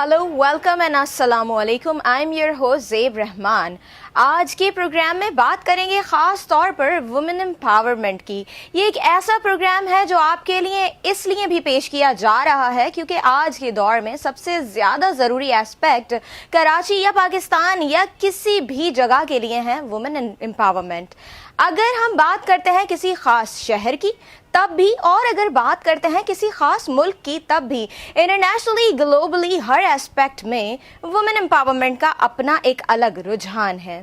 Hello welcome and अस्सलामु अलैकुम। I am your host ज़ेब Rahman. आज के प्रोग्राम में बात करेंगे ख़ास तौर पर वुमेन एम्पावरमेंट की। ये एक ऐसा प्रोग्राम है जो आपके लिए इसलिए भी पेश किया जा रहा है क्योंकि आज के दौर में सबसे ज़्यादा ज़रूरी एस्पेक्ट कराची या पाकिस्तान या किसी भी जगह के लिए है वुमेन एम्पावरमेंट। अगर हम बात करते हैं किसी ख़ास शहर की तब भी, और अगर बात करते हैं किसी खास मुल्क की तब भी, इंटरनेशनली ग्लोबली हर एस्पेक्ट में वुमेन एम्पावरमेंट का अपना एक अलग रुझान है।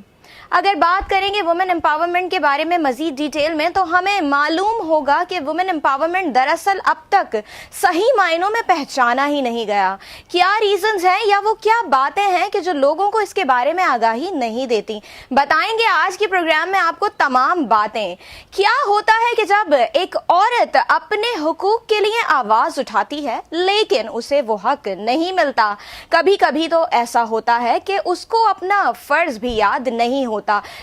अगर बात करेंगे वुमेन एम्पावरमेंट के बारे में मजीद डिटेल में तो हमें मालूम होगा कि वुमेन एम्पावरमेंट दरअसल अब तक सही मायनों में पहचाना ही नहीं गया। क्या रीजंस हैं या वो क्या बातें हैं कि जो लोगों को इसके बारे में आगाही नहीं देती, बताएंगे आज के प्रोग्राम में आपको तमाम बातें। क्या होता है कि जब एक औरत अपने हुकूक के लिए आवाज उठाती है लेकिन उसे वो हक नहीं मिलता। कभी कभी तो ऐसा होता है कि उसको अपना फर्ज भी याद नहीं होता।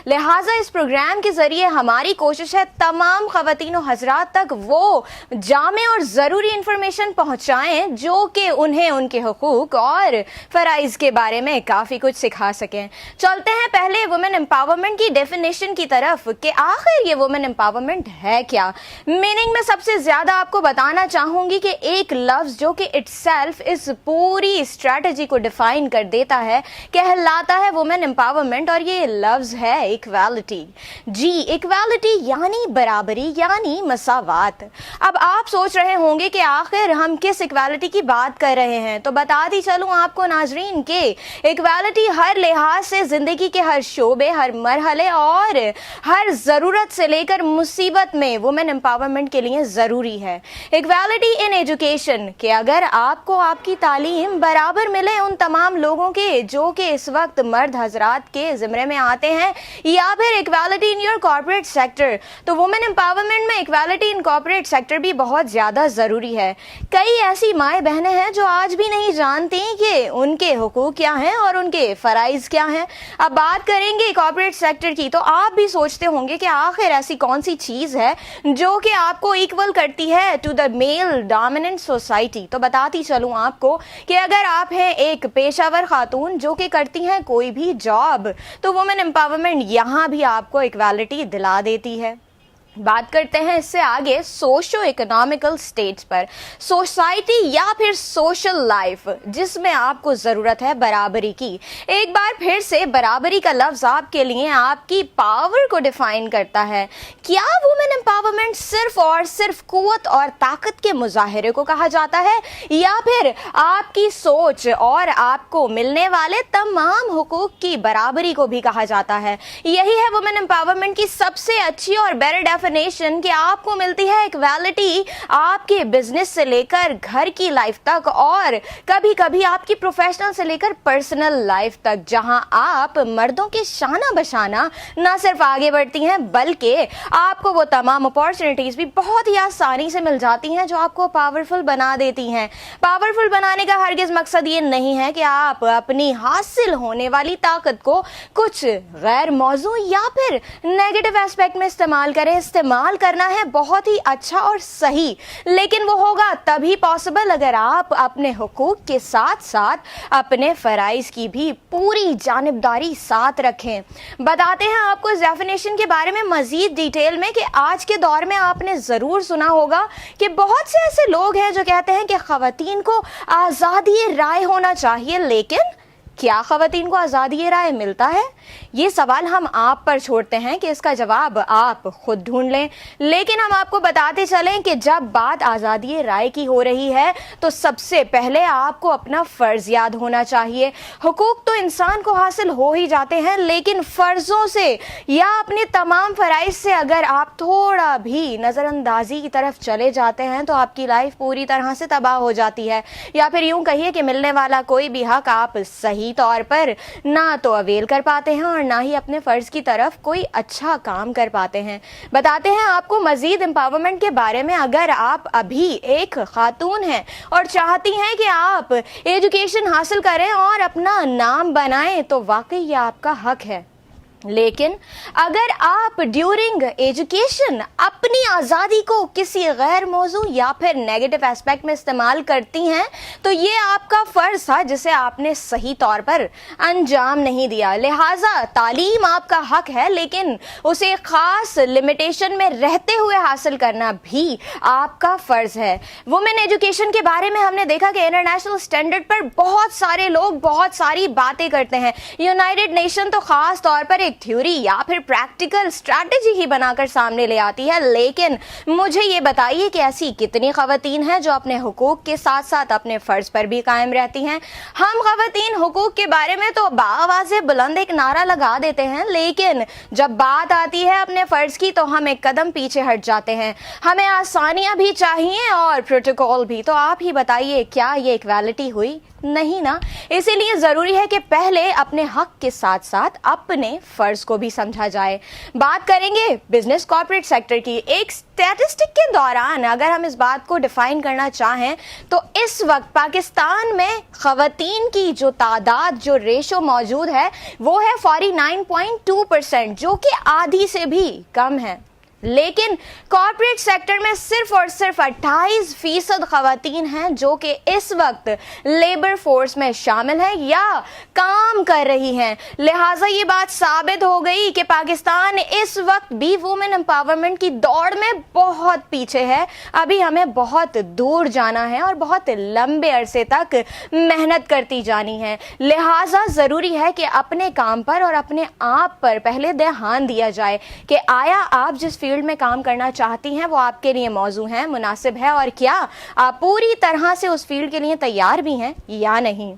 लिहाजा इस प्रोग्राम के जरिए हमारी कोशिश है तमाम खवातीन और हजरात तक वो जामे और जरूरी इंफॉर्मेशन पहुंचाएं जो कि उन्हें उनके हुकूक और फराइज के बारे में काफी कुछ सिखा सकें। चलते हैं पहले वुमेन एम्पावरमेंट की डेफिनेशन की तरफ कि आखिर ये वुमेन एम्पावरमेंट है क्या। मीनिंग में सबसे ज्यादा आपको बताना चाहूंगी कि एक लफ्ज जो कि इटसेल्फ इस पूरी स्ट्रेटजी को डिफाइन कर देता है कहलाता है वुमेन एम्पावरमेंट, और ये लफ्ज है इक्वालिटी। जी, इक्वालिटी यानी बराबरी यानी मसावात। अब आप सोच रहे होंगे कि आखिर हम किस इक्वालिटी की बात कर रहे हैं, तो बताती चलूं आपको नाजरीन के इक्वालिटी हर लिहाज से जिंदगी के हर शोबे, हर मरहले और हर जरूरत से लेकर मुसीबत में वुमेन एम्पावरमेंट के लिए जरूरी है। इक्वालिटी इन एजुकेशन कि अगर आपको आपकी तालीम बराबर मिले उन तमाम लोगों के जो कि इस वक्त मर्द हजरात के जिम्मे में आते हैं, या फिर equality in your corporate sector, तो वुमेन एम्पावरमेंट में इक्वालिटी इन कॉर्पोरेट सेक्टर भी बहुत ज्यादा जरूरी है। कई ऐसी माएँ बहनें हैं जो आज भी नहीं जानती कि उनके हुकूक क्या हैं और उनके फराइज क्या हैं। अब बात करेंगे कॉर्पोरेट सेक्टर की तो आप भी सोचते होंगे कि आखिर ऐसी कौन सी चीज है जो कि आपको इक्वल करती है to the male dominant society. तो बताती चलूं आपको कि अगर आप हैं एक पेशावर खातून जो कि करती हैं कोई भी जॉब, तो वुमेन एम्पावरमेंट यहाँ भी आपको इक्वालिटी दिला देती है। बात करते हैं इससे आगे सोशो इकोनॉमिकल स्टेज पर, सोसाइटी या फिर सोशल लाइफ जिसमें आपको जरूरत है बराबरी की। एक बार फिर से बराबरी का लफ्ज आपके लिए आपकी पावर को डिफाइन करता है। क्या वुमेन एम्पावरमेंट सिर्फ और सिर्फ कुव्वत और ताकत के मुजाहिरे को कहा जाता है या फिर आपकी सोच और आपको मिलने वाले तमाम हुकूक की बराबरी को भी कहा जाता है? यही है वुमेन एम्पावरमेंट की सबसे अच्छी और बेटर कि आपको मिलती है इक्वालिटी आपके बिजनेस से लेकर घर की लाइफ तक और कभी कभी आपकी प्रोफेशनल से लेकर पर्सनल लाइफ तक, जहां आप मर्दों के शाना बशाना न सिर्फ आगे बढ़ती हैं बल्कि आपको वो तमाम अपॉर्चुनिटीज भी बहुत ही आसानी से मिल जाती हैं जो आपको पावरफुल बना देती हैं। पावरफुल बनाने का हरगिज मकसद ये नहीं है कि आप अपनी हासिल होने वाली ताकत को कुछ गैर मौजू या फिर नेगेटिव एस्पेक्ट में इस्तेमाल करें। इस्तेमाल करना है बहुत ही अच्छा और सही, लेकिन वो होगा तभी पॉसिबल अगर आप अपने हुकूक के साथ साथ अपने फराइज की भी पूरी जानिबदारी साथ रखें। बताते हैं आपको इस डेफिनेशन के बारे में मजीद डिटेल में कि आज के दौर में आपने जरूर सुना होगा कि बहुत से ऐसे लोग हैं जो कहते हैं कि खवातीन को आज़ादी राय होना चाहिए, लेकिन क्या खवातीन को आज़ादी राय मिलता है? ये सवाल हम आप पर छोड़ते हैं कि इसका जवाब आप खुद ढूंढ लें, लेकिन हम आपको बताते चलें कि जब बात आज़ादी राय की हो रही है तो सबसे पहले आपको अपना फ़र्ज़ याद होना चाहिए। हुकूक तो इंसान को हासिल हो ही जाते हैं, लेकिन फ़र्ज़ों से या अपने तमाम फ़राइज़ से अगर आप थोड़ा भी नज़रअंदाजी की तरफ चले जाते हैं तो आपकी लाइफ पूरी तरह से तबाह हो जाती है, या फिर यूँ कहिए कि मिलने वाला कोई भी हक आप सही तौर पर ना तो अवेल कर पाते हैं और ना ही अपने फर्ज की तरफ कोई अच्छा काम कर पाते हैं। बताते हैं आपको मजीद एम्पावरमेंट के बारे में। अगर आप अभी एक खातून हैं और चाहती हैं कि आप एजुकेशन हासिल करें और अपना नाम बनाएं तो वाकई ये आपका हक है। लेकिन अगर आप ड्यूरिंग एजुकेशन अपनी आज़ादी को किसी गैर मौजू या फिर नेगेटिव एस्पेक्ट में इस्तेमाल करती हैं तो ये आपका फ़र्ज़ था जिसे आपने सही तौर पर अंजाम नहीं दिया। लिहाजा तालीम आपका हक है, लेकिन उसे ख़ास लिमिटेशन में रहते हुए हासिल करना भी आपका फ़र्ज़ है। वुमेन एजुकेशन के बारे में हमने देखा कि इंटरनेशनल स्टैंडर्ड पर बहुत सारे लोग बहुत सारी बातें करते हैं। यूनाइटेड नेशन तो ख़ास तौर पर एक थ्योरी या फिर प्रैक्टिकल स्ट्रैटेजी ही बनाकर सामने ले आती है, लेकिन मुझे ये बताइए कि ऐसी कितनी ख़वातीन हैं जो अपने हुकूक के साथ साथ अपने फ़र्ज़ पर भी कायम रहती हैं। हम ख़वातीन हुकूक के बारे में तो बाआवाज़े बुलंद एक नारा लगा देते हैं, लेकिन जब बात आती है अपने फ़र्ज़ की तो हम एक कदम पीछे हट जाते हैं। हमें आसानियाँ भी चाहिए और प्रोटोकॉल भी। तो आप ही बताइए, क्या ये इक्वालिटी हुई? नहीं ना। इसीलिए ज़रूरी है कि पहले अपने हक के साथ साथ अपने फ़र्ज़ को भी समझा जाए। बात करेंगे बिजनेस कॉर्पोरेट सेक्टर की। एक स्टैटिस्टिक के दौरान अगर हम इस बात को डिफ़ाइन करना चाहें तो इस वक्त पाकिस्तान में ख़वातीन की जो तादाद, जो रेशो मौजूद है वो है 49.2%, जो कि आधी से भी कम है। लेकिन कॉर्पोरेट सेक्टर में सिर्फ और सिर्फ 28% ख़वातीन हैं जो कि इस वक्त लेबर फोर्स में शामिल हैं या काम कर रही हैं। लिहाजा ये बात साबित हो गई कि पाकिस्तान इस वक्त भी वुमेन एम्पावरमेंट की दौड़ में बहुत पीछे है। अभी हमें बहुत दूर जाना है और बहुत लंबे अरसे तक मेहनत करती जानी है। लिहाजा ज़रूरी है कि अपने काम पर और अपने आप पर पहले ध्यान दिया जाए कि आया आप जिस फील्ड में काम करना चाहती हैं वो आपके लिए मौजू है, मुनासिब है, और क्या आप पूरी तरह से उस फील्ड के लिए तैयार भी हैं या नहीं।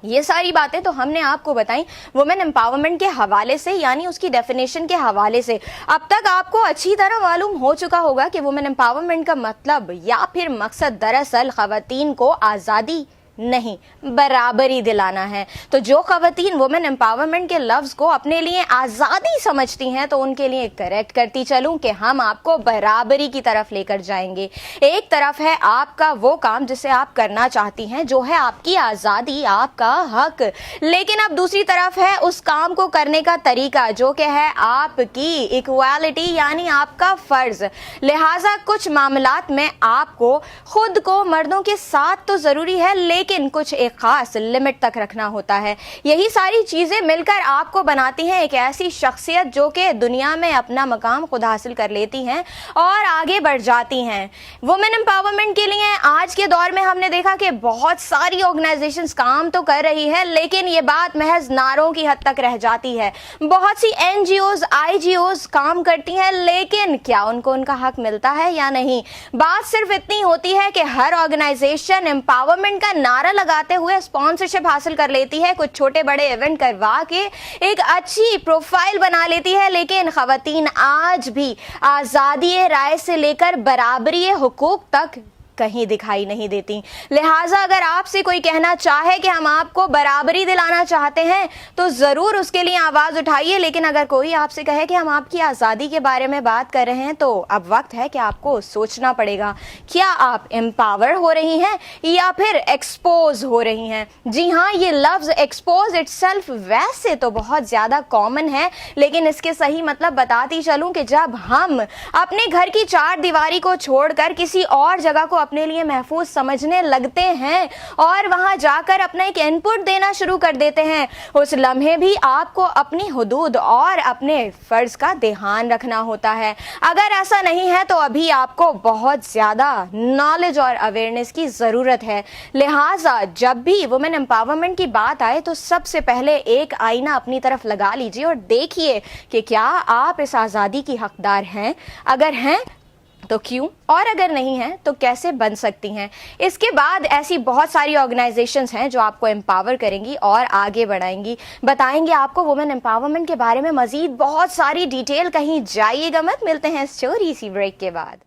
ये सारी बातें तो हमने आपको बताई वुमेन एम्पावरमेंट के हवाले से, यानी उसकी डेफिनेशन के हवाले से। अब तक आपको अच्छी तरह मालूम हो चुका होगा कि वुमेन एम्पावरमेंट का मतलब या फिर मकसद दरअसल ख़वातीन को आज़ादी नहीं, बराबरी दिलाना है। तो जो ख़वातीन वुमेन एम्पावरमेंट के लफ्ज़ को अपने लिए आज़ादी समझती हैं तो उनके लिए करेक्ट करती चलूं कि हम आपको बराबरी की तरफ लेकर जाएंगे। एक तरफ है आपका वो काम जिसे आप करना चाहती हैं, जो है आपकी आज़ादी, आपका हक, लेकिन अब दूसरी तरफ है उस काम को करने का तरीका जो कि है आपकी इक्वालिटी, यानी आपका फ़र्ज़। लिहाजा कुछ मामलात में आपको खुद को मर्दों के साथ तो ज़रूरी है, लेकिन कुछ एक खास लिमिट तक रखना होता है। यही सारी चीजें मिलकर आपको बनाती हैं एक ऐसी शख्सियत जो कि दुनिया में अपना मकाम खुद हासिल कर लेती हैं और आगे बढ़ जाती हैं। वुमेन एम्पावरमेंट के लिए आज के दौर में हमने देखा कि बहुत सारी ऑर्गेनाइजेशंस काम तो कर रही है, लेकिन ये बात महज नारों की हद तक रह जाती है। बहुत सी एनजीओज, आईजीओज काम करती हैं, लेकिन क्या उनको उनका हक मिलता है या नहीं? बात सिर्फ इतनी होती है कि हर ऑर्गेनाइजेशन एम्पावरमेंट का नारा लगाते हुए स्पॉन्सरशिप हासिल कर लेती है, कुछ छोटे बड़े इवेंट करवा के एक अच्छी प्रोफाइल बना लेती है, लेकिन ख़वातीन आज भी आज़ादी राय से लेकर बराबरी हुकूक तक कहीं दिखाई नहीं देती। लिहाजा अगर आपसे कोई कहना चाहे कि हम आपको बराबरी दिलाना चाहते हैं तो ज़रूर उसके लिए आवाज़ उठाइए, लेकिन अगर कोई आपसे कहे कि हम आपकी आज़ादी के बारे में बात कर रहे हैं तो अब वक्त है कि आपको सोचना पड़ेगा, क्या आप एम्पावर हो रही हैं या फिर एक्सपोज हो रही हैं। जी हाँ, ये लफ्ज़ एक्सपोज इटसेल्फ वैसे तो बहुत ज़्यादा कॉमन है, लेकिन इसके सही मतलब बताती चलूँ कि जब हम अपने घर की चार दीवारी को छोड़कर किसी और जगह को अपने लिए महफूज समझने लगते हैं और वहां जाकर अपना एक इनपुट देना शुरू कर देते हैं, उस लम्हे भी आपको अपनी हुदूद और अपने फर्ज का ध्यान रखना होता है। अगर ऐसा नहीं है तो अभी आपको बहुत ज्यादा नॉलेज और अवेयरनेस की जरूरत है। लिहाजा जब भी वुमेन एम्पावरमेंट की बात आए तो सबसे पहले एक आईना अपनी तरफ लगा लीजिए और देखिए कि क्या आप इस आज़ादी की हकदार हैं। अगर हैं तो क्यों, और अगर नहीं है तो कैसे बन सकती हैं। इसके बाद ऐसी बहुत सारी ऑर्गेनाइजेशंस हैं जो आपको एम्पावर करेंगी और आगे बढ़ाएंगी, बताएंगे आपको वुमेन एम्पावरमेंट के बारे में मजीद बहुत सारी डिटेल। कहीं जाइएगा मत, मिलते हैं स्टोरी सी ब्रेक के बाद।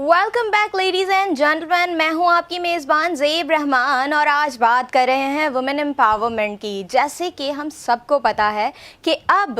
Welcome back ladies and gentleman, मैं हूं आपकी मेज़बान ज़ेब रहमान और आज बात कर रहे हैं वुमेन एम्पावरमेंट की। जैसे कि हम सबको पता है कि अब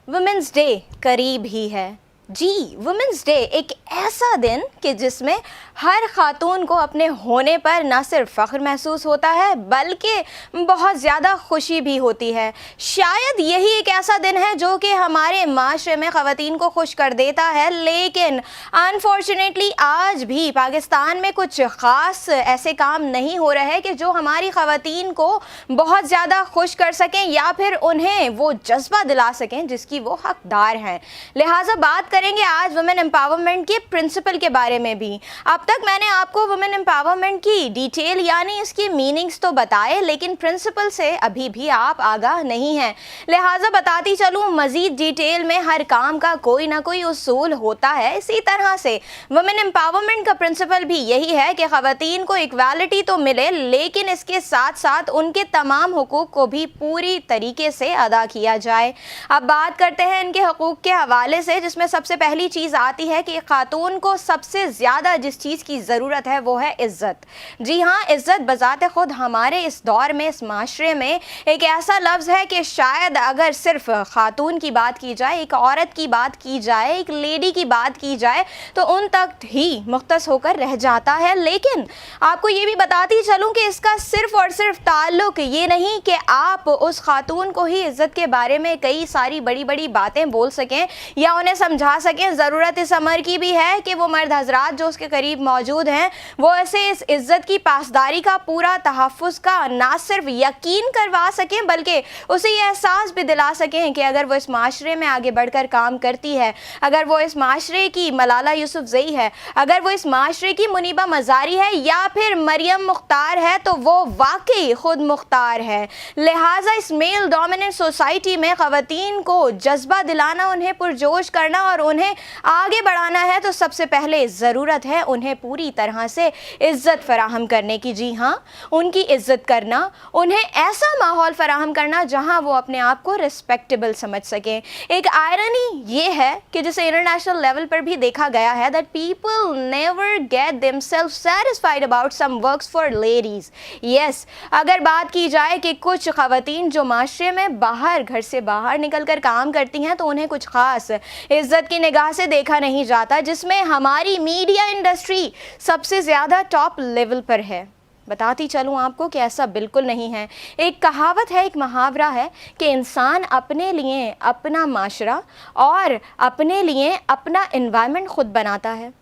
वुमेंस डे करीब ही है। जी, वुमेंस डे एक ऐसा दिन कि जिसमें हर खातून को अपने होने पर ना सिर्फ फ़ख्र महसूस होता है बल्कि बहुत ज़्यादा खुशी भी होती है। शायद यही एक ऐसा दिन है जो कि हमारे माशरे में ख़वातीन को खुश कर देता है, लेकिन अनफॉर्चुनेटली आज भी पाकिस्तान में कुछ ख़ास ऐसे काम नहीं हो रहे कि जो हमारी ख़वातीन को बहुत ज़्यादा खुश कर सकें या फिर उन्हें वो जज्बा दिला सकें जिसकी वो हकदार हैं। लिहाजा बात करेंगे आज वुमेन एम्पावरमेंट के प्रिंसिपल के बारे में भी। अब तक मैंने आपको वुमेन एम्पावरमेंट की डिटेल यानी इसकी मीनिंग्स तो बताए, लेकिन प्रिंसिपल से अभी भी आप आगाह नहीं हैं। लिहाजा बताती चलूँ, मज़ीद डिटेल में हर काम का कोई ना कोई उसूल होता है। इसी तरह से वुमेन एम्पावरमेंट का प्रिंसिपल भी यही है कि ख़वातीन को इक्वालिटी तो मिले, लेकिन इसके साथ साथ उनके तमाम हुकूक को भी पूरी तरीके से अदा किया जाए। अब बात करते हैं इनके हुकूक के हवाले से, जिसमें सबसे पहली चीज़ आती है कि खातून को सबसे ज़्यादा जिस चीज़ की ज़रूरत है वो है इज़्ज़त। जी हाँ, इज़्ज़त बज़ाते ख़ुद हमारे इस दौर में, इस माशरे में एक ऐसा लफ्ज़ है कि शायद अगर सिर्फ खातून की बात की जाए, एक औरत की बात की जाए, एक लेडी की बात की जाए तो उन तक ही मुख्तस होकर रह जाता है। लेकिन आपको ये भी बताती चलूँ कि इसका सिर्फ और सिर्फ ताल्लुक़ ये नहीं कि आप उस खातून को ही इज़्ज़त के बारे में कई सारी बड़ी बड़ी बातें बोल सकें या उन्हें समझा सकें। ज़रूरत इस अमर की भी है कि वो मर्द हज़रात जो उसके करीब मौजूद हैं वो ऐसे इस इज़्ज़त की पासदारी का, पूरा तहफ़्फ़ुज़ का ना सिर्फ यकीन करवा सकें बल्कि उसे ये एहसास भी दिला सकें कि अगर वो इस माशरे में आगे बढ़कर काम करती है, अगर वो इस माशरे की मलाला यूसुफ़ज़ई है, अगर वो इस माशरे की मुनीबा मज़ारी है या फिर मरियम मुख्तार है, तो वो वाकई ख़ुद मुख्तार है। लिहाजा इस मेल डोमिनेंट सोसाइटी में ख़वातीन को जज्बा दिलाना, उन्हें पुरजोश करना और उन्हें आगे बढ़ाना है तो सबसे पहले ज़रूरत है उन्हें पूरी तरह से इज़्ज़त फ़राहम करने की। जी हाँ, उनकी इज़्ज़त करना, उन्हें ऐसा माहौल फ़राहम करना जहाँ वो अपने आप को रिस्पेक्टेबल समझ सकें। एक आयरनी ये है कि जिसे इंटरनेशनल लेवल पर भी देखा गया है that people never get themselves satisfied about some works for ladies. Yes, अगर बात की जाए कि कुछ ख़वातीन जो माशरे में बाहर, घर से बाहर निकल कर काम करती हैं तो उन्हें कुछ ख़ास इज़्ज़त की निगाह से देखा नहीं जाता, जिसमें हमारी मीडिया इंडस्ट्री सबसे ज़्यादा टॉप लेवल पर है। बताती चलूँ आपको कि ऐसा बिल्कुल नहीं है। एक कहावत है, एक मुहावरा है कि इंसान अपने लिए अपना माशरा और अपने लिए अपना एनवायरनमेंट ख़ुद बनाता है।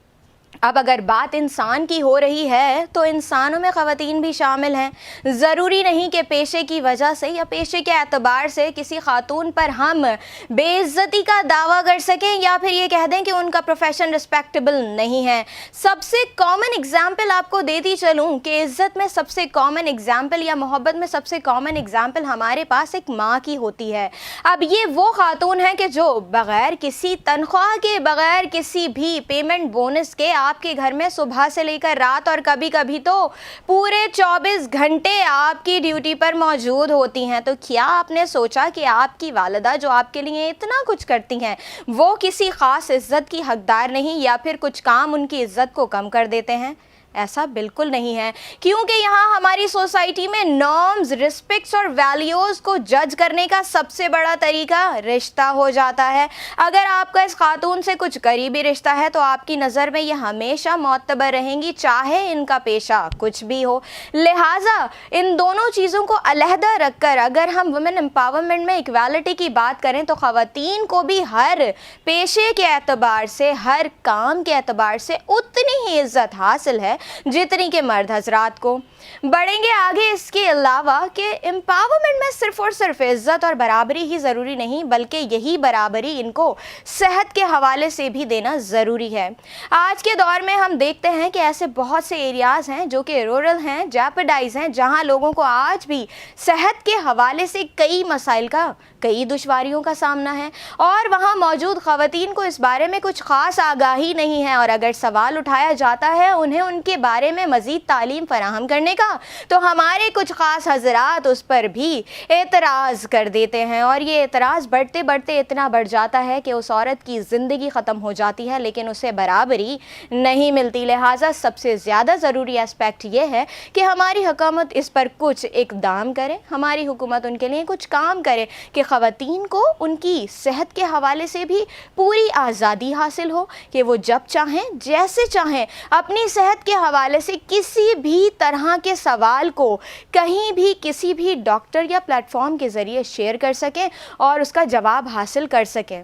अब अगर बात इंसान की हो रही है तो इंसानों में ख़वातीन भी शामिल हैं। ज़रूरी नहीं कि पेशे की वजह से या पेशे के एतबार से किसी खातून पर हम बेइज्जती का दावा कर सकें या फिर ये कह दें कि उनका प्रोफेशन रिस्पेक्टेबल नहीं है। सबसे कॉमन एग्जाम्पल आपको देती चलूँ कि इज़्ज़त में सबसे कॉमन एग्जाम्पल या मोहब्बत में सबसे कॉमन एग्जाम्पल हमारे पास एक माँ की होती है। अब ये वो खातून है कि जो बग़ैर किसी तनख्वाह के, बग़ैर किसी भी पेमेंट बोनस के आपके घर में सुबह से लेकर रात और कभी कभी तो पूरे 24 घंटे आपकी ड्यूटी पर मौजूद होती हैं। तो क्या आपने सोचा कि आपकी वालिदा जो आपके लिए इतना कुछ करती हैं वो किसी ख़ास इज़्ज़त की हकदार नहीं या फिर कुछ काम उनकी इज़्ज़त को कम कर देते हैं? ऐसा बिल्कुल नहीं है, क्योंकि यहाँ हमारी सोसाइटी में नॉर्म्स, रिस्पेक्ट्स और वैल्यूज़ को जज करने का सबसे बड़ा तरीका रिश्ता हो जाता है। अगर आपका इस खातून से कुछ करीबी रिश्ता है तो आपकी नज़र में ये हमेशा मोतबर रहेंगी, चाहे इनका पेशा कुछ भी हो। लिहाजा इन दोनों चीज़ों को अलहदा रख कर अगर हम वुमेन एम्पावरमेंट में इक्वालिटी की बात करें तो ख़वातीन को भी हर पेशे के एतबार से, हर काम के एतबार से उतनी ही इज़्ज़त हासिल है जितनी के मर्द हजरात को। बढ़ेंगे आगे इसके अलावा कि एम्पावरमेंट में सिर्फ और सिर्फ इज़्ज़त और बराबरी ही ज़रूरी नहीं बल्कि यही बराबरी इनको सेहत के हवाले से भी देना ज़रूरी है। आज के दौर में हम देखते हैं कि ऐसे बहुत से एरियाज़ हैं जो कि रूरल हैं, जेपरडाइज हैं, जहां लोगों को आज भी सेहत के हवाले से कई मसाइल का, कई दुश्वारियों का सामना है और वहाँ मौजूद ख़वातीन को इस बारे में कुछ ख़ास आगाही नहीं है और अगर सवाल उठाया जाता है उन्हें उनके کے بارے میں مزید تعلیم فراہم کرنے کا، تو ہمارے کچھ خاص حضرات اس پر بھی اعتراض کر دیتے ہیں، اور یہ اعتراض بڑھتے بڑھتے اتنا بڑھ جاتا ہے کہ اس عورت کی زندگی ختم ہو جاتی ہے لیکن اسے برابری نہیں ملتی۔ لہٰذا سب سے زیادہ ضروری اسپیکٹ یہ ہے کہ ہماری حکومت اس پر کچھ اقدام کرے، ہماری حکومت ان کے لیے کچھ کام کرے کہ خواتین کو ان کی صحت کے حوالے سے بھی پوری آزادی حاصل ہو، کہ وہ جب چاہیں جیسے چاہیں اپنی صحت کے حوالے سے کسی بھی طرح کے سوال کو کہیں بھی کسی بھی ڈاکٹر یا پلیٹ فارم کے ذریعے شیئر کر سکیں اور اس کا جواب حاصل کر سکیں۔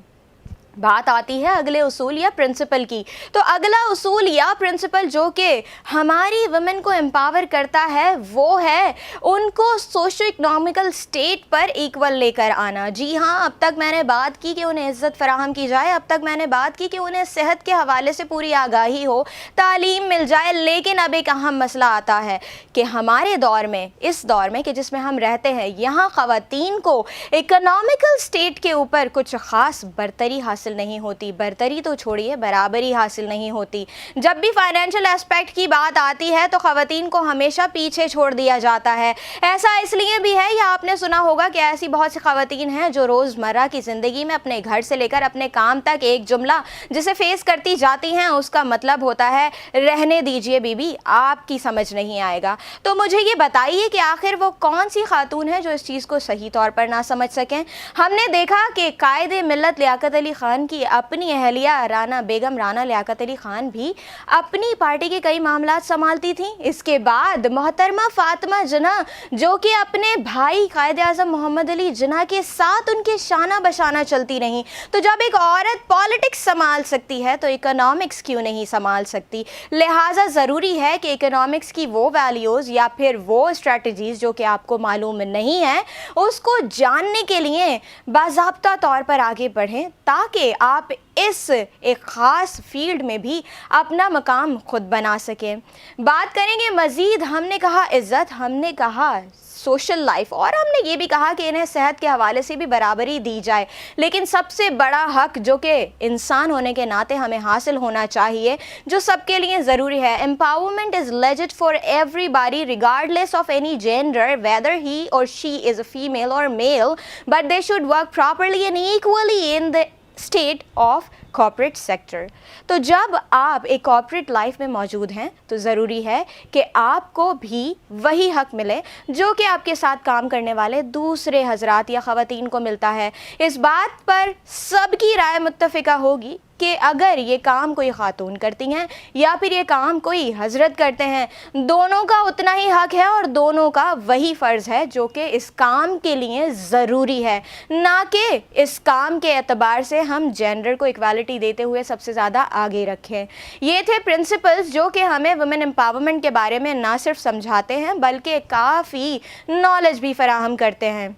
بات آتی ہے اگلے اصول یا پرنسپل کی، تو اگلا اصول یا پرنسپل جو کہ ہماری ویمن کو امپاور کرتا ہے وہ ہے ان کو سوشو اکنامیکل سٹیٹ پر ایکول لے کر آنا۔ جی ہاں، اب تک میں نے بات کی کہ انہیں عزت فراہم کی جائے، اب تک میں نے بات کی کہ انہیں صحت کے حوالے سے پوری آگاہی ہو، تعلیم مل جائے، لیکن اب ایک اہم مسئلہ آتا ہے کہ ہمارے دور میں، اس دور میں کہ جس میں ہم رہتے ہیں، یہاں خواتین کو اکنامیکل سٹیٹ کے اوپر کچھ خاص برتری حاصل نہیں ہوتی، برتری تو چھوڑیے برابری حاصل نہیں ہوتی۔ جب بھی فائنینشیل ایسپیکٹ کی بات آتی ہے تو خواتین کو ہمیشہ پیچھے چھوڑ دیا جاتا ہے۔ ایسا اس لیے بھی ہے، یا آپ نے سنا ہوگا کہ ایسی بہت سی خواتین ہیں جو روزمرہ کی زندگی میں اپنے گھر سے لے کر اپنے کام تک ایک جملہ جسے فیس کرتی جاتی ہیں، اس کا مطلب ہوتا ہے رہنے دیجئے بی بی، آپ کی سمجھ نہیں آئے گا۔ تو مجھے یہ بتائیے کہ آخر وہ کون سی خاتون ہے جو اس چیز کو صحیح طور پر نہ سمجھ سکیں؟ ہم نے دیکھا کہ قائد ملت لیاقت علی خان کی اپنی اہلیہ بیگم رانا لیاقت علی خان بھی اپنی پارٹی کے کئی معاملات سنبھالتی تھیں۔ اس کے بعد محترمہ فاطمہ جناح جو کہ اپنے بھائی قائد اعظم محمد علی جناح کے ساتھ ان کے شانہ بشانہ چلتی رہیں۔ تو جب ایک عورت پالیٹکس سنبھال سکتی ہے تو اکنامکس کیوں نہیں سنبھال سکتی؟ لہٰذا ضروری ہے کہ اکنامکس کی وہ ویلیوز یا پھر وہ اسٹریٹجیز جو کہ آپ کو معلوم نہیں ہیں، اس کو جاننے کے لیے باضابطہ طور پر آگے بڑھیں تاکہ آپ اس ایک خاص فیلڈ میں بھی اپنا مقام خود بنا سکیں۔ بات کریں گے مزید، ہم نے کہا عزت، ہم نے کہا سوشل لائف، اور ہم نے یہ بھی کہا کہ انہیں صحت کے حوالے سے بھی برابری دی جائے، لیکن سب سے بڑا حق جو کہ انسان ہونے کے ناطے ہمیں حاصل ہونا چاہیے، جو سب کے لیے ضروری ہے، empowerment is legit for everybody regardless of any gender, whether he or she is a female or male, but they should work properly and equally in the state of corporate sector. تو جب آپ ایک corporate life میں موجود ہیں تو ضروری ہے کہ آپ کو بھی وہی حق ملے جو کہ آپ کے ساتھ کام کرنے والے دوسرے حضرات یا خواتین کو ملتا ہے۔ اس بات پر سب کی رائے متفقہ ہوگی کہ اگر یہ کام کوئی خاتون کرتی ہیں یا پھر یہ کام کوئی حضرت کرتے ہیں، دونوں کا اتنا ہی حق ہے اور دونوں کا وہی فرض ہے جو کہ اس کام کے لیے ضروری ہے، نہ کہ اس کام کے اعتبار سے ہم جینڈر کو ایکویلٹی دیتے ہوئے سب سے زیادہ آگے رکھیں۔ یہ تھے پرنسپلز جو کہ ہمیں ویمن امپاورمنٹ کے بارے میں نہ صرف سمجھاتے ہیں بلکہ کافی نالج بھی فراہم کرتے ہیں۔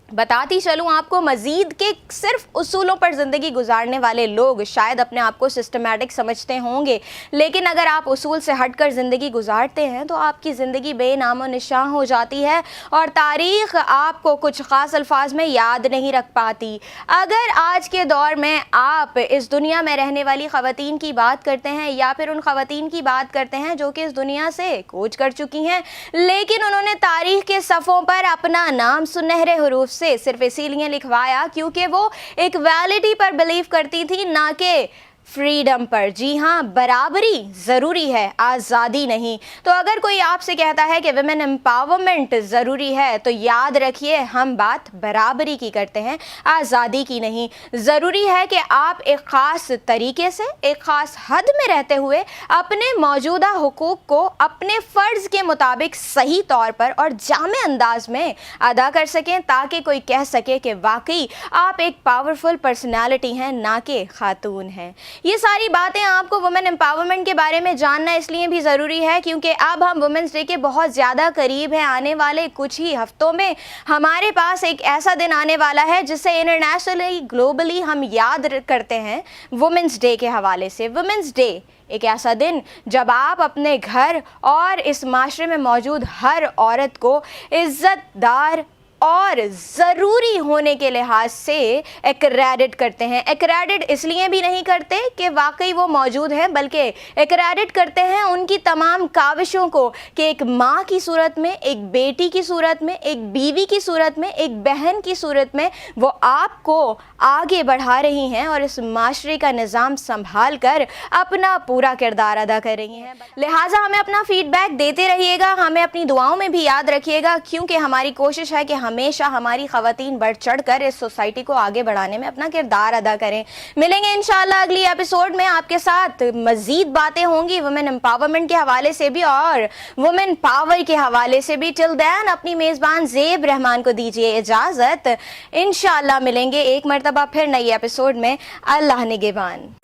بتاتی چلوں آپ کو مزید کہ صرف اصولوں پر زندگی گزارنے والے لوگ شاید اپنے آپ کو سسٹمیٹک سمجھتے ہوں گے، لیکن اگر آپ اصول سے ہٹ کر زندگی گزارتے ہیں تو آپ کی زندگی بے نام و نشاں ہو جاتی ہے اور تاریخ آپ کو کچھ خاص الفاظ میں یاد نہیں رکھ پاتی۔ اگر آج کے دور میں آپ اس دنیا میں رہنے والی خواتین کی بات کرتے ہیں یا پھر ان خواتین کی بات کرتے ہیں جو کہ اس دنیا سے کوچ کر چکی ہیں، لیکن انہوں نے تاریخ کے صفحوں پر اپنا نام سنہرے حروف سے صرف اسی لیے لکھوایا کیونکہ وہ ایک ویلڈی پر بلیو کرتی تھی، نہ کہ فریڈم پر۔ جی ہاں، برابری ضروری ہے، آزادی نہیں۔ تو اگر کوئی آپ سے کہتا ہے کہ ویمن امپاورمنٹ ضروری ہے تو یاد رکھیے ہم بات برابری کی کرتے ہیں، آزادی کی نہیں۔ ضروری ہے کہ آپ ایک خاص طریقے سے، ایک خاص حد میں رہتے ہوئے اپنے موجودہ حقوق کو اپنے فرض کے مطابق صحیح طور پر اور جامع انداز میں ادا کر سکیں تاکہ کوئی کہہ سکے کہ واقعی آپ ایک پاورفل پرسنالٹی ہیں، نہ کہ خاتون ہیں۔ یہ ساری باتیں آپ کو وومن امپاورمنٹ کے بارے میں جاننا اس لیے بھی ضروری ہے کیونکہ اب ہم وومنس ڈے کے بہت زیادہ قریب ہیں۔ آنے والے کچھ ہی ہفتوں میں ہمارے پاس ایک ایسا دن آنے والا ہے جسے انٹرنیشنلی گلوبلی ہم یاد کرتے ہیں وومنس ڈے کے حوالے سے۔ وومنس ڈے ایک ایسا دن جب آپ اپنے گھر اور اس معاشرے میں موجود ہر عورت کو عزت دار اور ضروری ہونے کے لحاظ سے ایکریڈٹ کرتے ہیں. ایکریڈٹ اس لیے بھی نہیں کرتے کہ واقعی وہ موجود ہیں، بلکہ ایکریڈٹ کرتے ہیں ان کی تمام کاوشوں کو کہ ایک ماں کی صورت میں، ایک بیٹی کی صورت میں، ایک بیوی کی صورت میں، ایک بہن کی صورت میں وہ آپ کو آگے بڑھا رہی ہیں اور اس معاشرے کا نظام سنبھال کر اپنا پورا کردار ادا کر رہی ہیں. لہٰذا ہمیں اپنا فیڈ بیک دیتے رہیے گا، ہمیں اپنی دعاؤں میں بھی یاد رکھیے گا، کیونکہ ہماری کوشش ہے کہ ہمیشہ ہماری خواتین بڑھ چڑھ کر اس سوسائٹی کو آگے بڑھانے میں اپنا کردار ادا کریں. ملیں گے انشاءاللہ اگلی ایپیسوڈ میں، آپ کے ساتھ مزید باتیں ہوں گی وومن امپاورمنٹ کے حوالے سے بھی اور وومن پاور کے حوالے سے بھی. ٹل دین اپنی میزبان زیب رحمان کو دیجیے اجازت. انشاءاللہ ملیں گے ایک مرتبہ پھر نئی ایپیسوڈ میں. اللہ نگہبان.